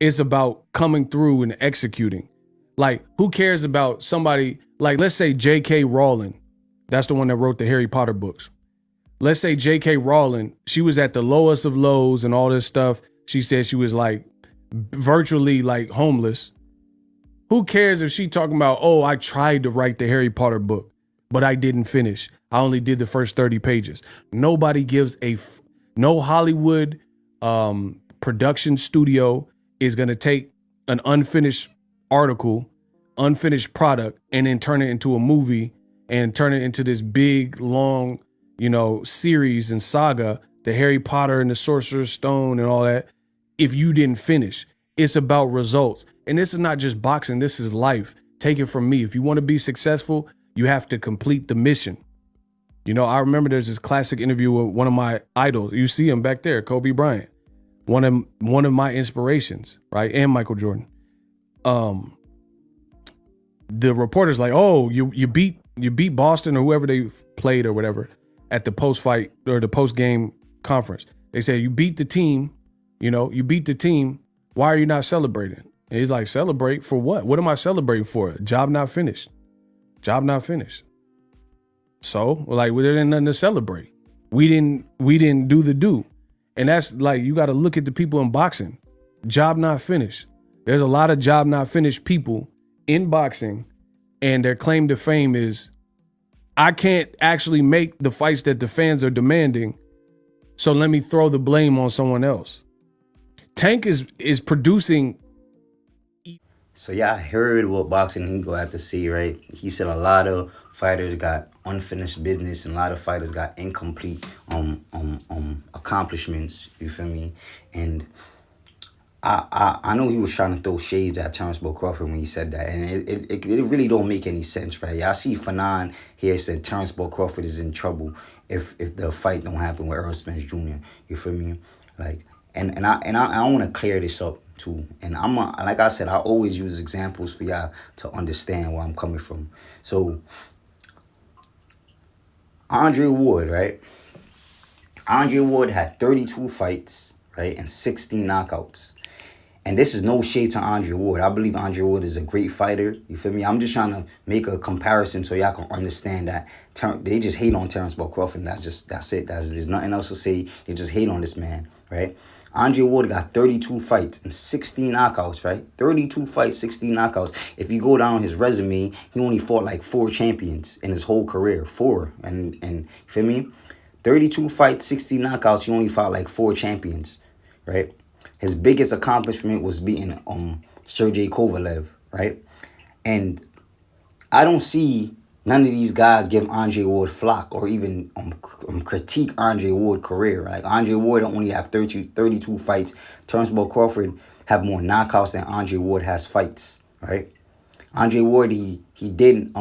It's about coming through and executing. Like, who cares about somebody, like, let's say J.K. Rowling. That's the one that wrote the Harry Potter books. Let's say J.K. Rowling, she was at the lowest of lows and all this stuff. She said she was like virtually like homeless. Who cares if she talking about, oh, I tried to write the Harry Potter book, but I didn't finish. I only did the first 30 pages. Nobody gives no Hollywood production studio is going to take an unfinished article, unfinished product, and then turn it into a movie and turn it into this big, long, series and saga, the Harry Potter and the Sorcerer's Stone and all that, if you didn't finish. It's about results. And this is not just boxing, this is life. Take it from me. If you want to be successful, you have to complete the mission. I remember there's this classic interview with one of my idols. You see him back there, Kobe Bryant. One of my inspirations, right? And Michael Jordan. The reporter's like, "Oh, you beat Boston or whoever they played or whatever at the post-fight or the post-game conference." They said, "You beat the team, you beat the team. Why are you not celebrating?" And he's like, "Celebrate for what? What am I celebrating for? Job not finished. Job not finished." So, like, there ain't nothing to celebrate. We didn't do the do. And that's like, you got to look at the people in boxing. Job not finished. There's a lot of job not finished people in boxing, and their claim to fame is, I can't actually make the fights that the fans are demanding, so let me throw the blame on someone else. Tank is producing. So I heard what Boxing He go have to say, right? He said a lot of fighters got unfinished business and a lot of fighters got incomplete accomplishments. You feel me? And I know he was trying to throw shades at Terrence Crawford when he said that, and it really don't make any sense, right? I see Fanon here said Terrence Crawford is in trouble if the fight don't happen with Errol Spence Jr. You feel me? Like, and I want to clear this up too. And like I said, I always use examples for y'all to understand where I'm coming from. So Andre Ward, right? Andre Ward had 32 fights, right, and 16 knockouts. And this is no shade to Andre Ward. I believe Andre Ward is a great fighter. You feel me? I'm just trying to make a comparison so y'all can understand that they just hate on Terrence Crawford. That's it. There's nothing else to say. They just hate on this man, right? Andre Ward got 32 fights and 16 knockouts, right? 32 fights, 16 knockouts. If you go down his resume, he only fought like 4 champions in his whole career. 4. And you feel me? 32 fights, 60 knockouts, he only fought like 4 champions, right? His biggest accomplishment was beating Sergey Kovalev, right? And I don't see none of these guys give Andre Ward flack or even critique Andre Ward's career. Like, Andre Ward only have 32 fights. Terrence Crawford have more knockouts than Andre Ward has fights, right? Andre Ward, he did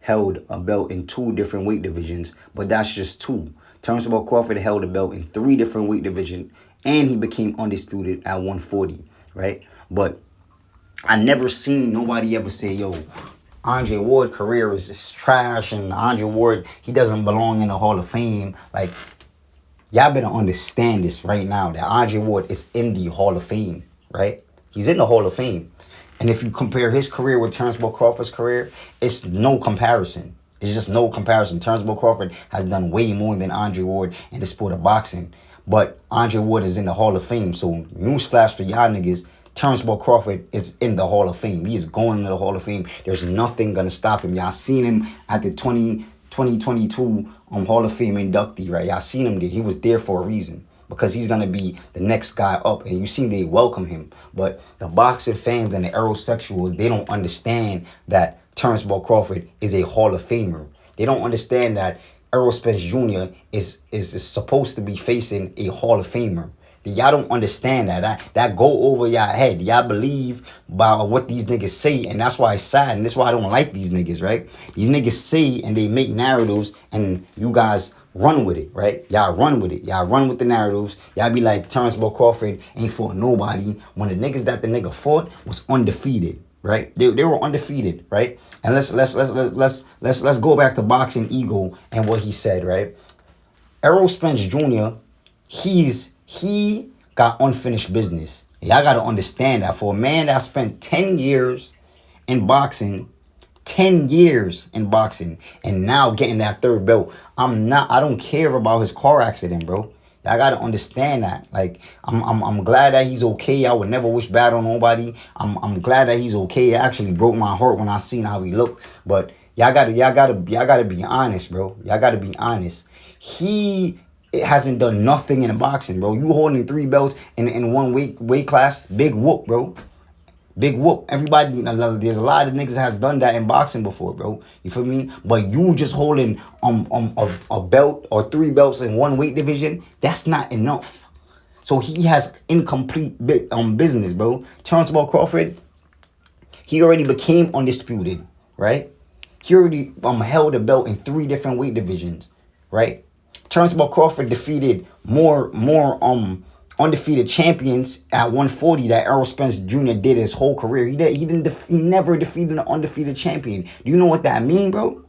held a belt in 2 different weight divisions, but that's just 2. Terrence Crawford held a belt in 3 different weight divisions, and he became undisputed at 140, right? But I never seen nobody ever say, yo, Andre Ward's career is trash, and Andre Ward, he doesn't belong in the Hall of Fame. Like, y'all better understand this right now, that Andre Ward is in the Hall of Fame, right? He's in the Hall of Fame. And if you compare his career with Terrence Crawford's career, it's no comparison. It's just no comparison. Terrence Crawford has done way more than Andre Ward in the sport of boxing. But Andre Ward is in the Hall of Fame. So, newsflash for y'all niggas, Terrence Crawford is in the Hall of Fame. He is going into the Hall of Fame. There's nothing going to stop him. Y'all seen him at the 2022 Hall of Fame inductee, right? Y'all seen him there. He was there for a reason, because he's going to be the next guy up. And you see they welcome him. But the boxing fans and the aerosexuals, they don't understand that Terrence Crawford is a Hall of Famer. They don't understand that Errol Spence Jr. is supposed to be facing a Hall of Famer. Y'all don't understand that. That go over y'all head. Y'all believe by what these niggas say, and that's why it's sad, and that's why I don't like these niggas, right? These niggas say and they make narratives, and you guys run with it, right? Y'all run with it. Y'all run with the narratives. Y'all be like, Terrence Crawford ain't fought nobody, when the niggas that the nigga fought was undefeated, right? They were undefeated, right? And let's go back to boxing ego and what he said, right? Errol Spence Jr., he got unfinished business. Y'all gotta understand that for a man that spent 10 years in boxing, 10 years in boxing, and now getting that third belt, I don't care about his car accident, bro. I gotta understand that. Like, I'm glad that he's okay. I would never wish bad on nobody. I'm glad that he's okay. It actually broke my heart when I seen how he looked. But y'all gotta be honest, bro. Y'all gotta be honest. He hasn't done nothing in boxing, bro. You holding 3 belts in one weight class, big whoop, bro. Big whoop. Everybody, there's a lot of niggas has done that in boxing before, bro. You feel me? But you just holding a belt or 3 belts in one weight division, that's not enough. So he has incomplete business, bro. Terrence Ball Crawford, he already became undisputed, right? He already held a belt in 3 different weight divisions, right? Terrence Ball Crawford defeated more undefeated champions at 140 that Errol Spence Jr. did his whole career. He never defeated an undefeated champion. Do you know what that mean, bro?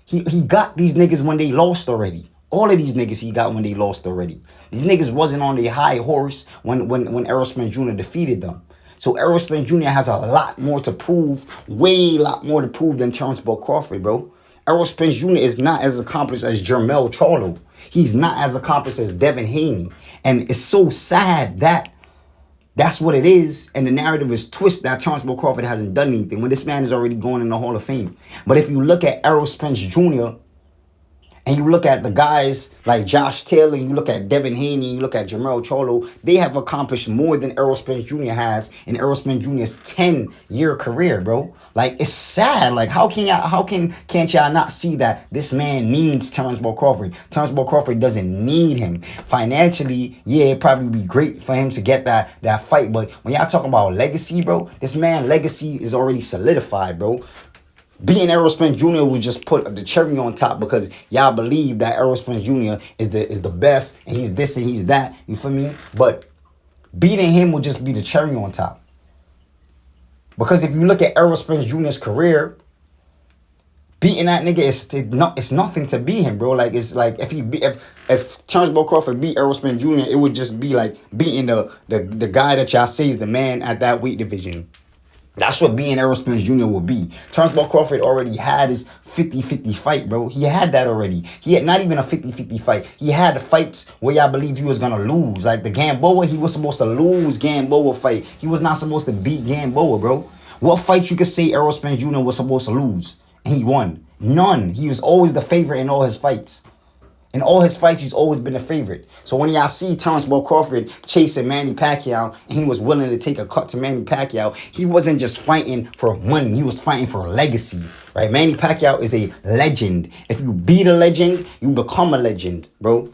He got these niggas when they lost already. All of these niggas he got when they lost already. These niggas wasn't on their high horse when Errol Spence Jr. defeated them. So Errol Spence Jr. has a lot more to prove, way lot more to prove than Terrence Ball Crawford, bro. Errol Spence Jr. is not as accomplished as Jermell Charlo. He's not as accomplished as Devin Haney. And it's so sad that that's what it is. And the narrative is twisted that Terrence Ball Crawford hasn't done anything when this man is already going in the Hall of Fame. But if you look at Errol Spence Jr., and you look at the guys like Josh Taylor, and you look at Devin Haney, you look at Jermell Charlo, they have accomplished more than Errol Spence Jr. has in Errol Spence Jr.'s 10-year career, bro. Like, it's sad. Like, can't y'all not see that this man needs Terrence Ball Crawford? Terrence Ball Crawford doesn't need him. Financially, yeah, it'd probably be great for him to get that fight. But when y'all talking about legacy, bro, this man legacy is already solidified, bro. Beating Errol Spence Jr. would just put the cherry on top because y'all believe that Errol Spence Jr. is the best and he's this and he's that. You feel me? But beating him would just be the cherry on top. Because if you look at Errol Spence Jr.'s career, beating that nigga it's nothing to beat him, bro. Like, it's like if Terrence Ball Crawford beat Errol Spence Jr., it would just be like beating the guy that y'all say is the man at that weight division. That's what being Errol Spence Jr. would be. Terrence Ball Crawford already had his 50-50 fight, bro. He had that already. He had not even a 50-50 fight. He had the fights where y'all believe he was going to lose. Like the Gamboa, he was supposed to lose Gamboa fight. He was not supposed to beat Gamboa, bro. What fight you could say Errol Spence Jr. was supposed to lose? And he won. None. He was always the favorite in all his fights. In all his fights, he's always been a favorite. So when y'all see Terrence Ball Crawford chasing Manny Pacquiao and he was willing to take a cut to Manny Pacquiao, he wasn't just fighting for money. He was fighting for a legacy, right? Manny Pacquiao is a legend. If you beat a legend, you become a legend, bro.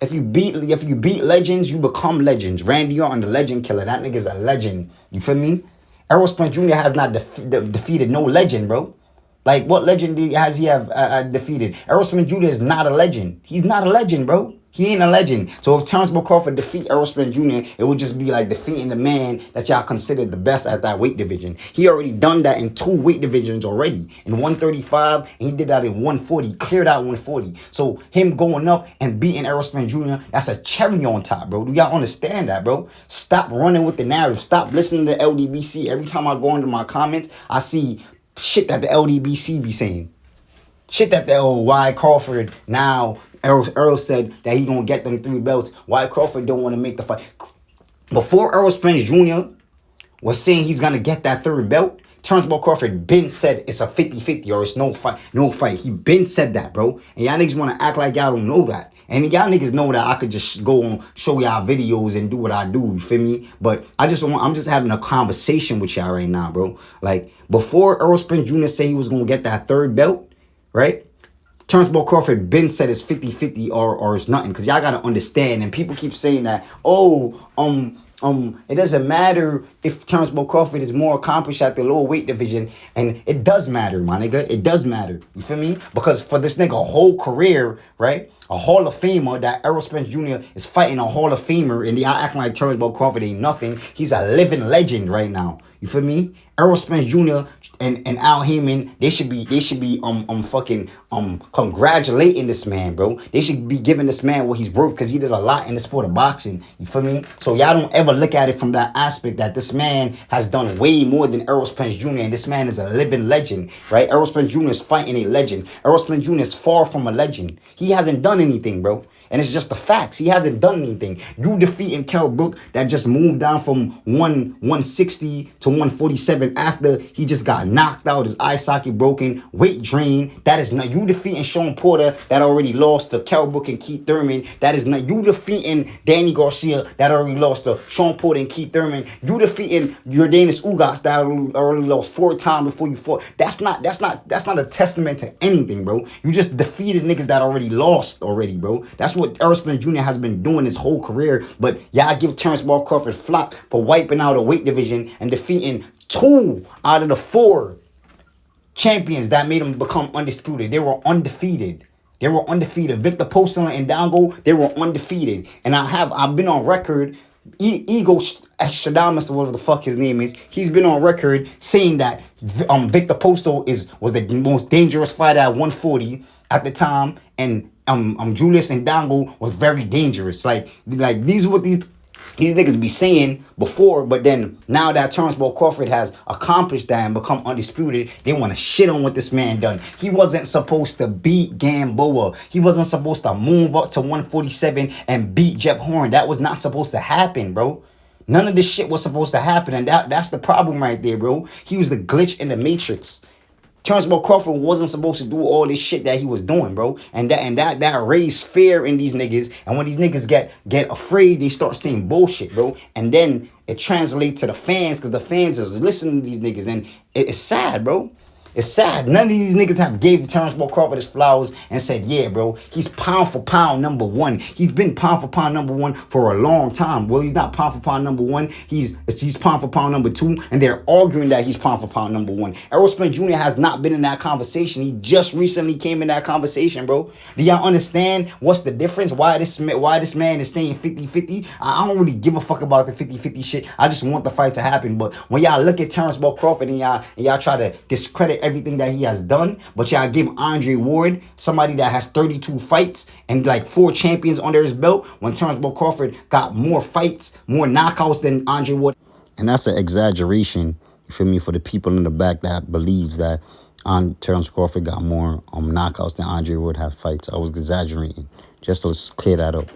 If you beat legends, you become legends. Randy Orton, the legend killer, that nigga's a legend. You feel me? Errol Spence Jr. has not defeated no legend, bro. Like, what legend has he have defeated? Errol Spence Jr. is not a legend. He's not a legend, bro. He ain't a legend. So if Terrence Ball Crawford defeat Errol Spence Jr., it would just be like defeating the man that y'all consider the best at that weight division. He already done that in 2 weight divisions already. In 135, and he did that in 140. Cleared out 140. So him going up and beating Errol Spence Jr., that's a cherry on top, bro. Do y'all understand that, bro? Stop running with the narrative. Stop listening to LDBC. Every time I go into my comments, I see shit that the LDBC be saying. Shit that the why Crawford now Earl said that he gonna get them 3 belts. Why Crawford don't want to make the fight. Before Errol Spence Jr. was saying he's gonna get that 3rd belt, Terrence Ball Crawford been said it's a 50-50 or it's no fight. He been said that, bro. And y'all niggas wanna act like y'all don't know that. And y'all niggas know that I could just go on, show y'all videos and do what I do, you feel me? But I'm just having a conversation with y'all right now, bro. Like, before Errol Spence Jr. said he was going to get that 3rd belt, right? Terrence Ball Crawford been said it's 50-50 or it's nothing. Because y'all got to understand. And people keep saying that, it doesn't matter if Terrence Ball Crawford is more accomplished at the lower weight division. And it does matter, my nigga. It does matter. You feel me? Because for this nigga whole career, right? A Hall of Famer, that Errol Spence Jr. is fighting a Hall of Famer, and y'all acting like Terrence Ball Crawford ain't nothing. He's a living legend right now. You feel me? Errol Spence Jr. and Al Heyman, they should be fucking congratulating this man, bro. They should be giving this man what he's worth because he did a lot in the sport of boxing. You feel me? So y'all don't ever look at it from that aspect that this man has done way more than Errol Spence Jr. and this man is a living legend, right? Errol Spence Jr. is fighting a legend. Errol Spence Jr. is far from a legend. He hasn't done anything, bro. And it's just the facts. He hasn't done anything. You defeating Kell Brook that just moved down from 160 to 147 after he just got knocked out, his eye socket broken, weight drain. That is not you defeating Sean Porter that already lost to Kell Brook and Keith Thurman. That is not you defeating Danny Garcia that already lost to Sean Porter and Keith Thurman. You defeating Yordenis Ugas that already lost 4 times before you fought. That's not a testament to anything, bro. You just defeated niggas that already lost already, bro. That's what Errol Spence Jr. has been doing his whole career, but y'all give Terrence Ball Crawford flack for wiping out a weight division and defeating 2 out of the 4 champions that made him become undisputed. They were undefeated. They were undefeated. Victor Postol and Dango, they were undefeated. And I've been on record, Ego Shadamas, whatever the fuck his name is, he's been on record saying that Victor Postol was the most dangerous fighter at 140 at the time, and Julius and Dango was very dangerous. Like these are what these niggas be saying before, but then now that Terrence Ball Crawford has accomplished that and become undisputed, they want to shit on what this man done. He wasn't supposed to beat Gamboa. He wasn't supposed to move up to 147 and beat Jeff Horn. That was not supposed to happen, bro. None of this shit was supposed to happen, and that's the problem right there, bro. He was the glitch in the matrix. Terrence Ball Crawford wasn't supposed to do all this shit that he was doing, bro. And that raised fear in these niggas. And when these niggas get afraid, they start saying bullshit, bro. And then it translates to the fans because the fans is listening to these niggas. And it's sad, bro. It's sad. None of these niggas have gave Terrence Ball Crawford his flowers and said, yeah, bro, he's pound for pound number 1. He's been pound for pound number 1 for a long time. Well, he's not pound for pound number 1. He's pound for pound number 2. And they're arguing that he's pound for pound number 1. Errol Spence Jr. has not been in that conversation. He just recently came in that conversation, bro. Do y'all understand what's the difference? Why this man is saying 50-50? I don't really give a fuck about the 50-50 shit. I just want the fight to happen. But when y'all look at Terrence Ball Crawford and y'all try to discredit everything that he has done, but y'all give Andre Ward, somebody that has 32 fights and like 4 champions under his belt, when Terrence Ball Crawford got more fights, more knockouts than Andre Ward. And that's an exaggeration, you feel me, for the people in the back that believes that Terrence Crawford got more knockouts than Andre Ward had fights. I was exaggerating, just to clear that up.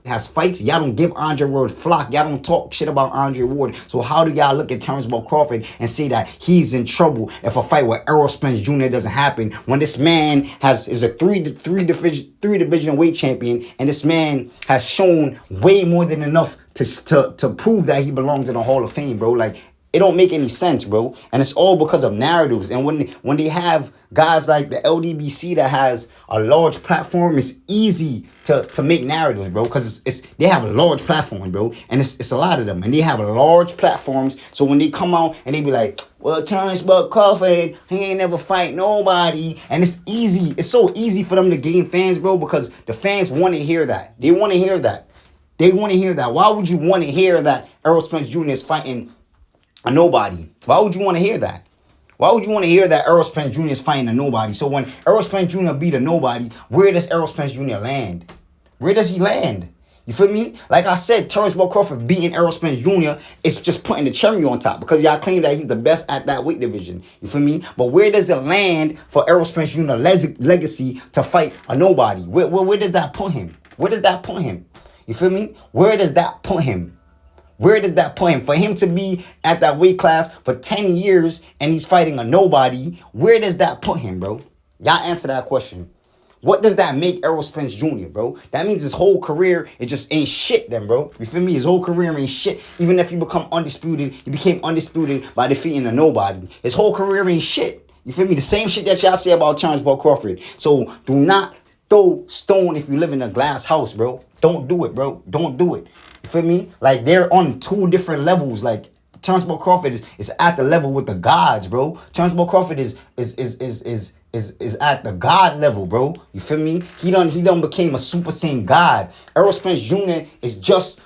Has fights. Y'all don't give Andre Ward flock. Y'all don't talk shit about Andre Ward. So how do y'all look at Terrence Ball Crawford and say that he's in trouble if a fight with Errol Spence Jr. doesn't happen when this man is a three division weight champion, and this man has shown way more than enough to prove that he belongs in the Hall of Fame, bro? Like, it don't make any sense, bro. And it's all because of narratives. And when they have guys like the LDBC that has a large platform, it's easy to make narratives, bro. Because they have a large platform, bro. And it's a lot of them. And they have large platforms. So when they come out and they be like, well, Terrence Ball Crawford, he ain't never fight nobody. And it's easy. It's so easy for them to gain fans, bro. Because the fans want to hear that. They want to hear that. They want to hear that. Why would you want to hear that Errol Spence Jr. is fighting a nobody? Why would you want to hear that? Why would you want to hear that Errol Spence Jr. is fighting a nobody? So when Errol Spence Jr. beat a nobody, where does Errol Spence Jr. land? Where does he land? You feel me? Like I said, Terrence Ball Crawford beating Errol Spence Jr. is just putting the cherry on top because y'all claim that he's the best at that weight division. You feel me? But where does it land for Errol Spence Jr. legacy to fight a nobody? Where does that put him? Where does that put him? You feel me? Where does that put him? Where does that put him? For him to be at that weight class for 10 years and he's fighting a nobody, where does that put him, bro? Y'all answer that question. What does that make Errol Spence Jr., bro? That means his whole career, it just ain't shit then, bro. You feel me? His whole career ain't shit. Even if you become undisputed, he became undisputed by defeating a nobody. His whole career ain't shit. You feel me? The same shit that y'all say about Terrence Ball Crawford. So do not throw stone if you live in a glass house, bro. Don't do it, bro. Don't do it. You feel me? Like, they're on 2 different levels. Like, Terrence Ball Crawford is at the level with the gods, bro. Terrence Ball Crawford is at the God level, bro. You feel me? He done became a Super Saiyan God. Errol Spence Jr. is just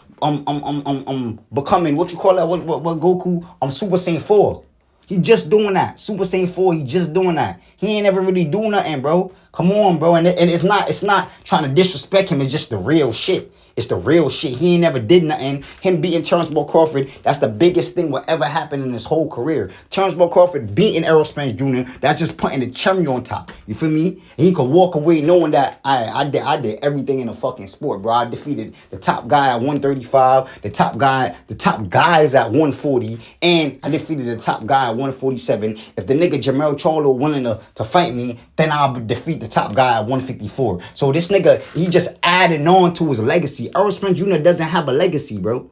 becoming, what you call that? What Goku? Super Saiyan 4. He just doing that. Super Saiyan 4, he just doing that. He ain't ever really do nothing, bro. Come on, bro. And it's not trying to disrespect him. It's just the real shit. It's the real shit. He ain't never did nothing. Him beating Turnbull Crawford, that's the biggest thing will ever happen in his whole career. Turnbull Crawford beating Errol Spence Jr., that's just putting the cherry on top. You feel me? And he could walk away knowing that I did everything in the fucking sport, bro. I defeated the top guy at 135, the top guys at 140, and I defeated the top guy at 147. If the nigga Jermell Charlo willing to fight me, then I'll defeat the top guy at 154. So this nigga, he just adding on to his legacy. Errol Spence Jr. doesn't have a legacy, bro.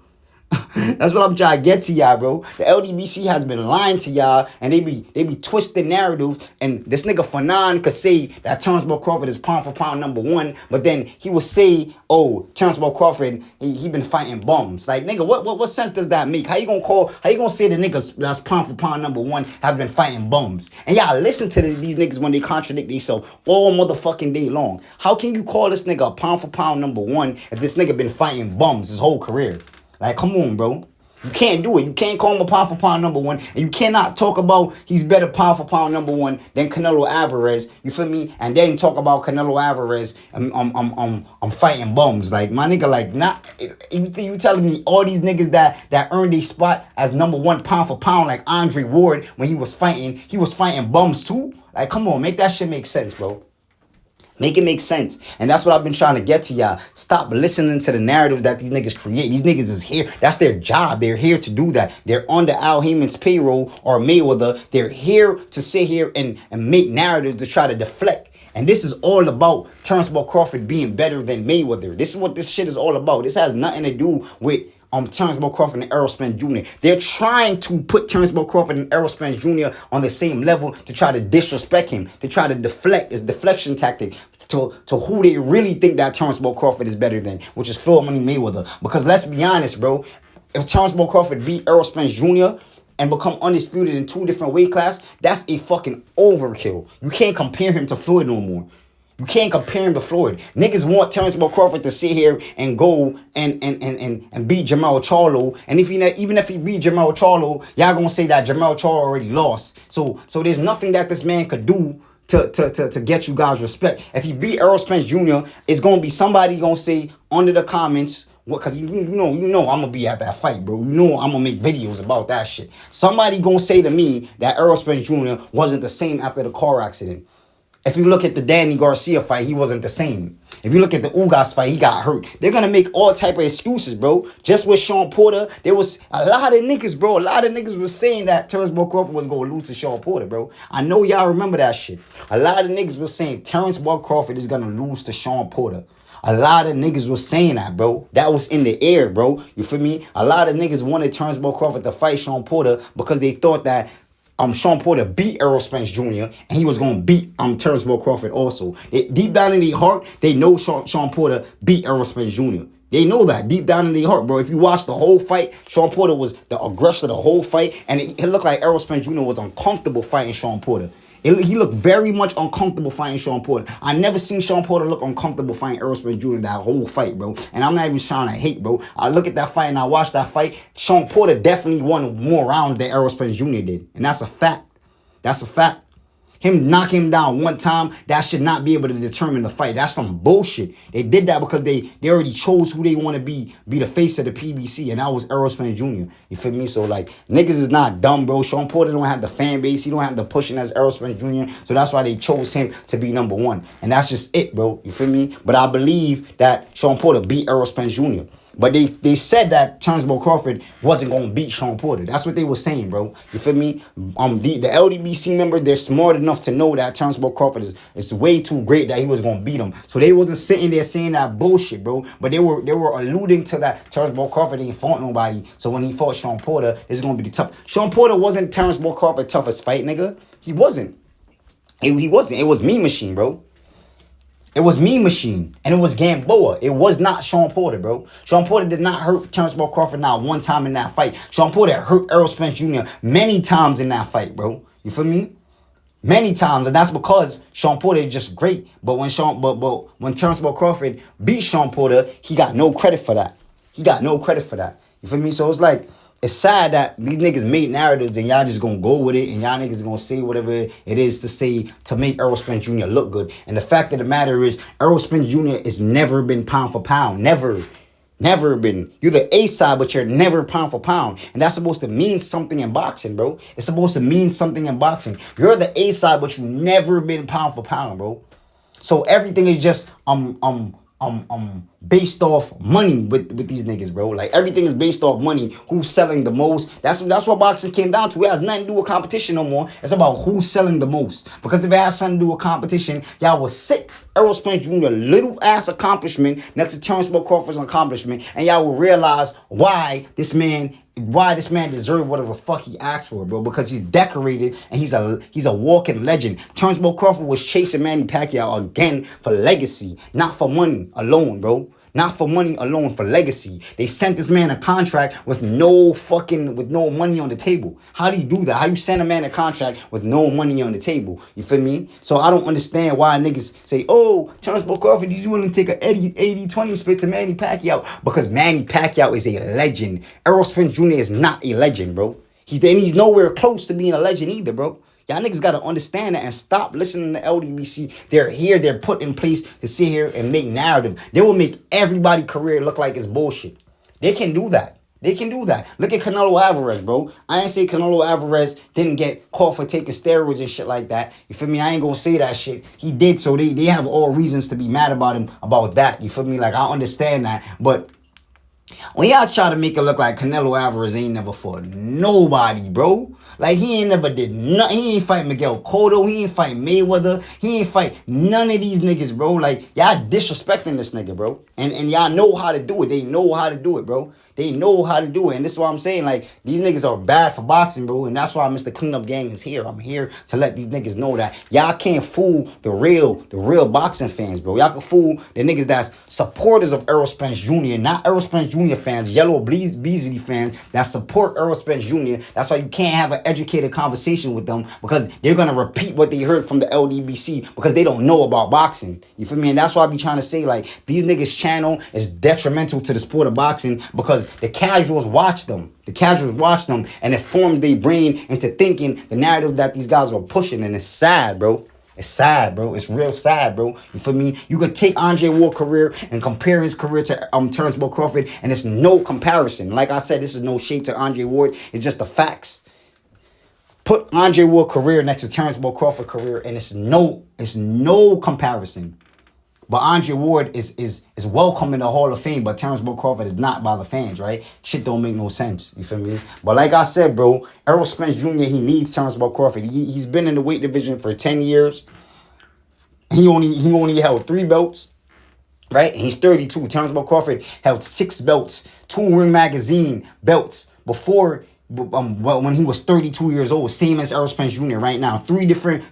That's what I'm trying to get to y'all, bro. The LDBC has been lying to y'all, and they be twisting narratives. And this nigga Fanon could say that Turnbull Crawford is pound for pound #1, but then he would say, "Oh, Turnbull Crawford, he been fighting bums." Like, nigga, what sense does that make? How you gonna say the nigga that's pound for pound #1 has been fighting bums? And y'all listen to these niggas when they contradict themselves all motherfucking day long. How can you call this nigga a pound for pound #1 if this nigga been fighting bums his whole career? Like, come on, bro. You can't do it. You can't call him a pound for pound #1. And you cannot talk about he's better pound for pound #1 than Canelo Alvarez. You feel me? And then talk about Canelo Alvarez I'm fighting bums. Like, my nigga, like, not you telling me all these niggas that earned a spot as #1 pound for pound, like Andre Ward, when he was fighting bums too? Like, come on, make that shit make sense, bro. Make it make sense. And that's what I've been trying to get to y'all. Stop listening to the narrative that these niggas create. These niggas is here. That's their job. They're here to do that. They're under Al Heyman's payroll or Mayweather. They're here to sit here and make narratives to try to deflect. And this is all about Turnbull Crawford being better than Mayweather. This is what this shit is all about. This has nothing to do with Turnbull Crawford and Errol Spence Jr. They're trying to put Turnbull Crawford and Errol Spence Jr. on the same level to try to disrespect him, to try to deflect. It's deflection tactic to who they really think that Turnbull Crawford is better than, which is Floyd Money Mayweather. Because let's be honest, bro, if Turnbull Crawford beat Errol Spence Jr. and become undisputed in 2 different weight classes, that's a fucking overkill. You can't compare him to Floyd no more. You can't compare him to Floyd. Niggas want Turnbull Crawford to sit here and go and beat Jermell Charlo. And even if he beat Jermell Charlo, y'all gonna say that Jermell Charlo already lost. So there's nothing that this man could do to get you guys respect. If he beat Errol Spence Jr., it's gonna be somebody gonna say under the comments, because you know I'm gonna be at that fight, bro. You know I'm gonna make videos about that shit. Somebody gonna say to me that Errol Spence Jr. wasn't the same after the car accident. If you look at the Danny Garcia fight, he wasn't the same. If you look at the Ugas fight, he got hurt. They're going to make all type of excuses, bro. Just with Sean Porter, there was a lot of niggas, bro. A lot of niggas was saying that Turnbull Crawford was going to lose to Sean Porter, bro. I know y'all remember that shit. A lot of niggas was saying Turnbull Crawford is going to lose to Sean Porter. A lot of niggas was saying that, bro. That was in the air, bro. You feel me? A lot of niggas wanted Turnbull Crawford to fight Sean Porter because they thought that Sean Porter beat Errol Spence Jr. and he was going to beat Turnbull Crawford also. Deep down in their heart, they know Sean Porter beat Errol Spence Jr. They know that deep down in their heart, bro. If you watch the whole fight, Sean Porter was the aggressor the whole fight, and it looked like Errol Spence Jr. was uncomfortable fighting Sean Porter. He looked very much uncomfortable fighting Sean Porter. I never seen Sean Porter look uncomfortable fighting Errol Spence Jr. that whole fight, bro. And I'm not even trying to hate, bro. I look at that fight and I watch that fight. Sean Porter definitely won more rounds than Errol Spence Jr. did. And that's a fact. That's a fact. Him knocking him down one time, that should not be able to determine the fight. That's some bullshit. They did that because they already chose who they want to be the face of the PBC, and that was Errol Spence Jr. You feel me? So, like, niggas is not dumb, bro. Sean Porter don't have the fan base. He don't have the pushing as Errol Spence Jr., so that's why they chose him to be #1. And that's just it, bro. You feel me? But I believe that Sean Porter beat Errol Spence Jr., but they said that Turnbull Crawford wasn't going to beat Sean Porter. That's what they were saying, bro. You feel me? The LDBC members, they're smart enough to know that Turnbull Crawford is way too great that he was going to beat him. So they wasn't sitting there saying that bullshit, bro. But they were alluding to that Turnbull Crawford ain't fought nobody. So when he fought Sean Porter, it's going to be the tough. Sean Porter wasn't Turnbull Crawford's toughest fight, nigga. He wasn't. He wasn't. It was Mean Machine, bro. It was Mean Machine, and it was Gamboa. It was not Sean Porter, bro. Sean Porter did not hurt Turnbull Crawford not one time in that fight. Sean Porter hurt Errol Spence Jr. many times in that fight, bro. You feel me? Many times, and that's because Sean Porter is just great. But when Turnbull Crawford beat Sean Porter, he got no credit for that. He got no credit for that. You feel me? So it's like, it's sad that these niggas made narratives and y'all just gonna go with it and y'all niggas gonna say whatever it is to say to make Errol Spence Jr. look good. And the fact of the matter is, Errol Spence Jr. has never been pound for pound. Never. Never been. You're the A side, but you're never pound for pound. And that's supposed to mean something in boxing, bro. It's supposed to mean something in boxing. You're the A side, but you never been pound for pound, bro. So everything is just based off money with these niggas, bro. Like everything is based off money. Who's selling the most? That's what boxing came down to. It has nothing to do with competition no more. It's about who's selling the most. Because if it has something to do with competition, y'all was sick. Errol Spence Jr. little ass accomplishment next to Terrence Crawford's accomplishment, and y'all will realize why this man deserved whatever the fuck he asked for, bro. Because he's decorated and he's a walking legend. Terrence Crawford was chasing Manny Pacquiao again for legacy, not for money alone, bro. Not for money alone, for legacy. They sent this man a contract with no money on the table. How do you do that? How you send a man a contract with no money on the table? You feel me? So I don't understand why niggas say, oh, Terrence Crawford, he's willing to take a 80-20 split to Manny Pacquiao. Because Manny Pacquiao is a legend. Errol Spence Jr. is not a legend, bro. He's nowhere close to being a legend either, bro. Y'all niggas gotta understand that and stop listening to LDBC. They're here, they're put in place to sit here and make narrative. They will make everybody's career look like it's bullshit. They can do that. They can do that. Look at Canelo Alvarez, bro. I ain't say Canelo Alvarez didn't get caught for taking steroids and shit like that. You feel me? I ain't gonna say that shit. He did, so they have all reasons to be mad about him about that. You feel me? Like, I understand that. But when y'all try to make it look like Canelo Alvarez ain't never fought nobody, bro. Like, he ain't never did nothing. He ain't fight Miguel Cotto. He ain't fight Mayweather. He ain't fight none of these niggas, bro. Like, y'all disrespecting this nigga, bro. And y'all know how to do it. They know how to do it, bro. They know how to do it. And this is why I'm saying, like, these niggas are bad for boxing, bro. And that's why Mr. Cleanup Gang is here. I'm here to let these niggas know that y'all can't fool the real boxing fans, bro. Y'all can fool the niggas that's supporters of Errol Spence Jr., not Errol Spence Jr. fans, Yellow Beasley fans that support Errol Spence Jr. That's why you can't have an educated conversation with them, because they're going to repeat what they heard from the LDBC because they don't know about boxing. You feel me? And that's why I be trying to say, like, these niggas' channel is detrimental to the sport of boxing because the casuals watch them. The casuals watch them and it forms their brain into thinking the narrative that these guys are pushing. And it's sad, bro. It's sad, bro. It's real sad, bro. You feel me? You could take Andre Ward's career and compare his career to Terrence Crawford, and it's no comparison. Like I said, this is no shade to Andre Ward. It's just the facts. Put Andre Ward's career next to Terrence Crawford's career, and it's no comparison. But Andre Ward is welcome in the Hall of Fame, but Terrence Crawford is not by the fans, right? Shit don't make no sense. You feel me? But like I said, bro, Errol Spence Jr., he needs Terrence Crawford. He's been in the weight division for 10 years. He only held 3 belts, right? And he's 32. Terrence Crawford held 6 belts, 2 Ring Magazine belts before. When he was 32 years old, same as Errol Spence Jr. right now. 3 different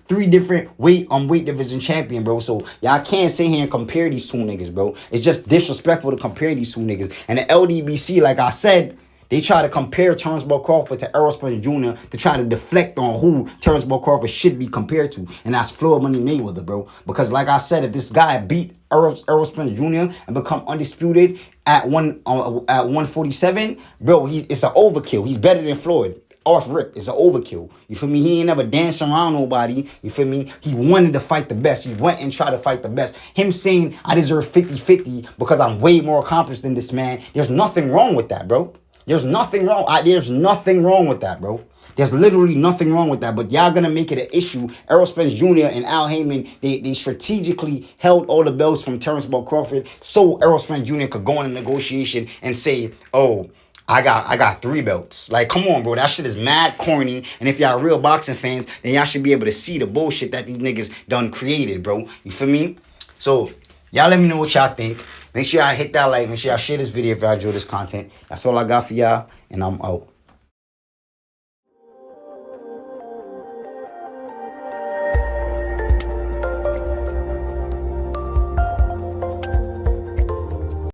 weight division champion, bro. So y'all can't sit here and compare these 2 niggas, bro. It's just disrespectful to compare these 2 niggas. And the LDBC, like I said, they try to compare Terrence Crawford to Errol Spence Jr. to try to deflect on who Terrence Crawford should be compared to. And that's Floyd Money Mayweather, bro. Because like I said, if this guy beat Errol Spence Jr. and become undisputed at 147, bro, it's an overkill. He's better than Floyd. Off rip, it's an overkill. You feel me? He ain't never danced around nobody. You feel me? He wanted to fight the best. He went and tried to fight the best. Him saying, I deserve 50-50 because I'm way more accomplished than this man. There's nothing wrong with that, bro. There's nothing wrong. There's nothing wrong with that, bro. There's literally nothing wrong with that. But y'all gonna make it an issue. Errol Spence Jr. and Al Heyman, they strategically held all the belts from Terrence Crawford so Errol Spence Jr. could go in a negotiation and say, oh, I got 3 belts. Like, come on, bro. That shit is mad corny. And if y'all real boxing fans, then y'all should be able to see the bullshit that these niggas done created, bro. You feel me? So, y'all let me know what y'all think. Make sure y'all hit that like. Make sure y'all share this video if y'all enjoy this content. That's all I got for y'all. And I'm out.